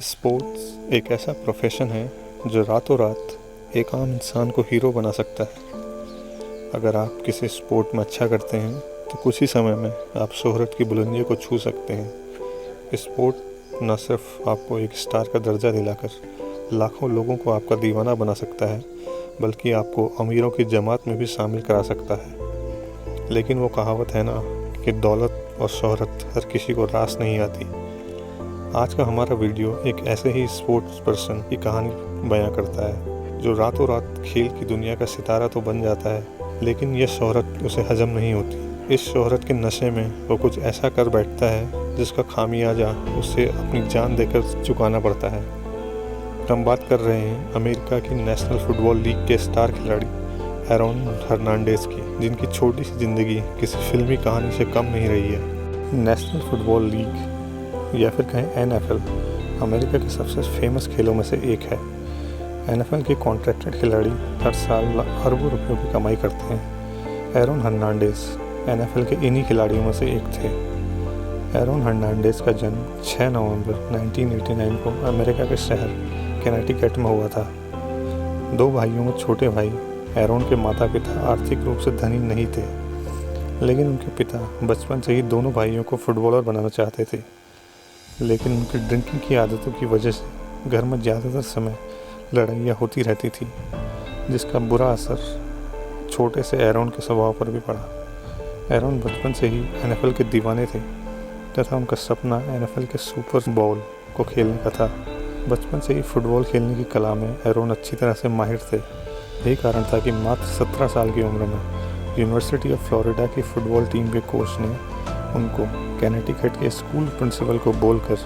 Sports एक ऐसा profession है जो रातों रात एक आम इंसान को हीरो बना सकता है। अगर आप किसी स्पोर्ट में अच्छा करते हैं तो कुछ ही समय में आप शोहरत की बुलंदियों को छू सकते हैं। स्पोर्ट न सिर्फ आपको एक स्टार का दर्जा दिलाकर लाखों लोगों को आपका दीवाना बना सकता है, बल्कि आपको अमीरों की जमात में भी शामिल करा सकता है। लेकिन वो कहावत है ना कि दौलत और शोहरत हर किसी को रास नहीं आती। आज का हमारा वीडियो एक ऐसे ही स्पोर्ट्स पर्सन की कहानी बयां करता है जो रातों रात खेल की दुनिया का सितारा तो बन जाता है, लेकिन यह शोहरत उसे हजम नहीं होती। इस शोहरत के नशे में वो कुछ ऐसा कर बैठता है जिसका खामियाजा उसे अपनी जान देकर चुकाना पड़ता है। हम बात कर रहे हैं अमेरिका की नेशनल फुटबॉल लीग के स्टार खिलाड़ी एरोन हर्नांडेज की, जिनकी छोटी सी ज़िंदगी किसी फिल्मी कहानी से कम नहीं रही है। नेशनल फुटबॉल लीग या फिर कहें NFL अमेरिका के सबसे फेमस खेलों में से एक है। NFL के कॉन्ट्रैक्टेड खिलाड़ी हर साल अरबों रुपयों की कमाई करते हैं। एरोन हर्नांडेज NFL के इन्हीं खिलाड़ियों में से एक थे। एरोन हर्नांडेज का जन्म 6 नवंबर 1989 को अमेरिका के शहर कनेटिकट में हुआ था। 2 भाइयों में छोटे भाई एरोन के माता पिता आर्थिक रूप से धनी नहीं थे, लेकिन उनके पिता बचपन से ही दोनों भाइयों को फुटबॉलर बनाना चाहते थे। लेकिन उनकी ड्रिंकिंग की आदतों की वजह से घर में ज़्यादातर समय लड़ाइयाँ होती रहती थी, जिसका बुरा असर छोटे से एरोन के स्वभाव पर भी पड़ा। एरोन बचपन से ही NFL के दीवाने थे तथा उनका सपना NFL के सुपर बाउल को खेलने का था। बचपन से ही फुटबॉल खेलने की कला में एरोन अच्छी तरह से माहिर थे। यही कारण था कि मात्र 17 साल की उम्र में यूनिवर्सिटी ऑफ फ्लोरिडा की फुटबॉल टीम के कोच ने उनको कनेटिकट के स्कूल प्रिंसिपल को बोलकर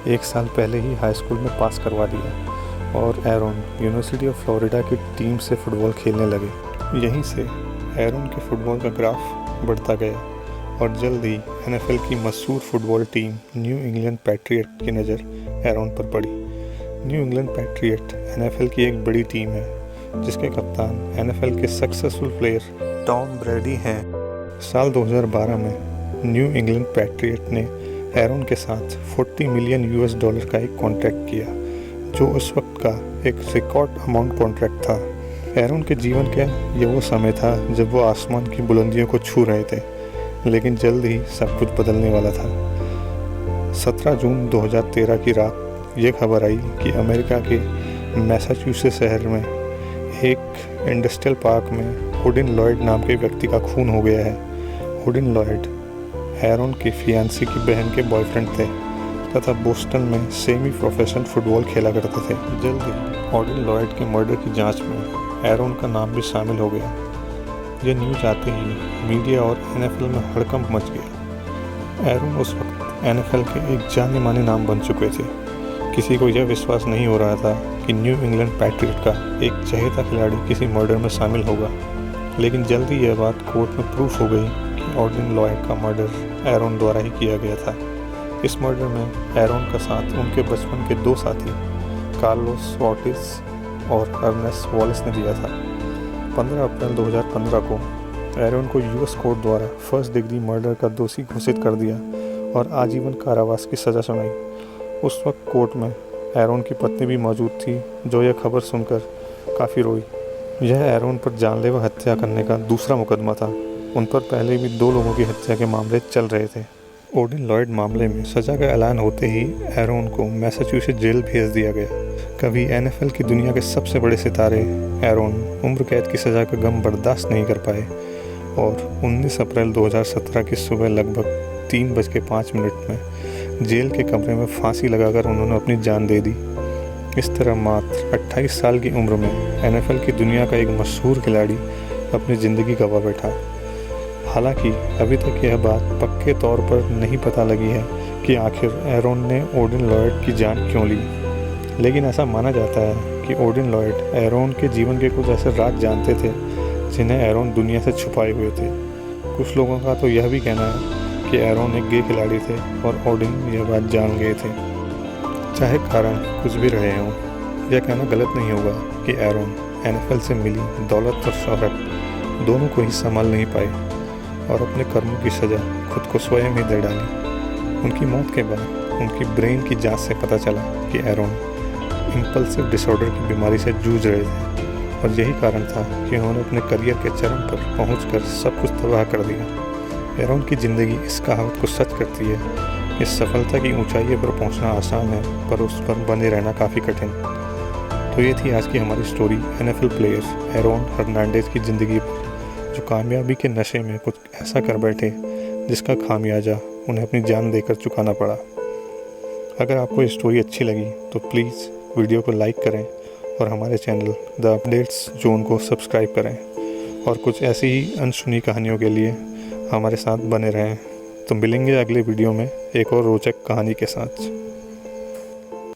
1 साल पहले ही हाई स्कूल में पास करवा दिया और एरोन यूनिवर्सिटी ऑफ फ्लोरिडा की टीम से फुटबॉल खेलने लगे। यहीं से एरोन के फुटबॉल का ग्राफ बढ़ता गया और जल्द ही NFL की मशहूर football team new England patriot की नज़र एरोन पर पड़ी। न्यू इंग्लैंड पैट्रियट NFL की एक बड़ी टीम है जिसके कप्तान NFL के सक्सेसफुल प्लेयर टॉम ब्रेडी हैं। साल 2012 में न्यू इंग्लैंड पैट्रियट ने एरोन के साथ $40 मिलियन का एक कॉन्ट्रैक्ट किया, जो उस वक्त का एक रिकॉर्ड अमाउंट कॉन्ट्रैक्ट था। एरोन के जीवन का ये वो समय था जब वो आसमान की बुलंदियों को छू रहे थे, लेकिन जल्द ही सब कुछ बदलने वाला था। 17 जून 2013 की रात ये खबर आई कि अमेरिका के मैसाचुसेट्स शहर में एक इंडस्ट्रियल पार्क में ओडिन लॉयड नाम के व्यक्ति का खून हो गया है। ओडिन लॉयड एरोन की फियांसी की बहन के बॉयफ्रेंड थे तथा बोस्टन में सेमी प्रोफेशनल फुटबॉल खेला करते थे। जल्द ही ओडिन लॉयड के मर्डर की जांच में एरोन का नाम भी शामिल हो गया। ये न्यूज़ आते ही मीडिया और NFL में हड़कंप मच गया। एरोन उस वक्त NFL के एक जाने माने नाम बन चुके थे। किसी को यह विश्वास नहीं हो रहा था कि न्यू इंग्लैंड पैट्रियट का एक चहेता खिलाड़ी किसी मर्डर में शामिल होगा, लेकिन जल्द ही यह बात कोर्ट में प्रूफ हो गई कि ओडिन लॉयड का मर्डर एरोन द्वारा ही किया गया था। इस मर्डर में एरोन का साथ उनके बचपन के 2 साथी कार्लोस ऑर्टिज और अर्नेस्ट वॉलिस ने दिया था। 15 अप्रैल 2015 को एरोन को US कोर्ट द्वारा फर्स्ट डिग्री मर्डर का दोषी घोषित कर दिया और आजीवन कारावास की सज़ा सुनाई। उस वक्त कोर्ट में एरोन की पत्नी भी मौजूद थी, जो यह खबर सुनकर काफ़ी रोई। यह एरोन पर जानलेवा हत्या करने का दूसरा मुकदमा था। उन पर पहले भी 2 लोगों की हत्या के मामले चल रहे थे। ओडिन लॉयड मामले में सज़ा का ऐलान होते ही एरोन को मैसाचुसेट्स जेल भेज दिया गया। कभी NFL की दुनिया के सबसे बड़े सितारे एरोन उम्र कैद की सज़ा का गम बर्दाश्त नहीं कर पाए और 19 अप्रैल 2017 की सुबह लगभग 3:05 में जेल के कमरे में फांसी लगाकर उन्होंने अपनी जान दे दी। इस तरह मात्र 28 साल की उम्र में NFL की दुनिया का एक मशहूर खिलाड़ी अपनी ज़िंदगी गंवा बैठा। हालांकि अभी तक यह बात पक्के तौर पर नहीं पता लगी है कि आखिर एरोन ने ओडिन लॉयड की जान क्यों ली, लेकिन ऐसा माना जाता है कि ओडिन लॉयड एरोन के जीवन के कुछ ऐसे राज जानते थे जिन्हें एरोन दुनिया से छुपाए हुए थे। कुछ लोगों का तो यह भी कहना है कि एरोन एक गे खिलाड़ी थे और ओडिन यह बात जान गए थे। चाहे कारण कुछ भी रहे हों, यह कहना गलत नहीं होगा कि एरोन NFL से मिली दौलत और शोहरत दोनों को ही संभाल नहीं पाए और अपने कर्मों की सज़ा खुद को स्वयं ही दे डाली। उनकी मौत के बाद उनकी ब्रेन की जांच से पता चला कि एरोन इम्पल्सिव डिसऑर्डर की बीमारी से जूझ रहे थे और यही कारण था कि उन्होंने अपने करियर के चरम पर पहुंचकर सब कुछ तबाह कर दिया। एरोन की ज़िंदगी इस कहावत को सच करती है, इस सफलता की ऊंचाई पर पहुंचना आसान है पर उस पर बने रहना काफ़ी कठिन। तो ये थी आज की हमारी story NFL player Aaron Hernandez की ज़िंदगी पर, जो कामयाबी के नशे में कुछ ऐसा कर बैठे जिसका खामियाजा उन्हें अपनी जान देकर चुकाना पड़ा। अगर आपको ये स्टोरी अच्छी लगी तो प्लीज़ वीडियो को लाइक करें और हमारे चैनल द अपडेट्स जोन को सब्सक्राइब करें और कुछ ऐसी ही अनसुनी कहानियों के लिए हमारे साथ बने रहें। तो मिलेंगे अगले वीडियो में एक और रोचक कहानी के साथ।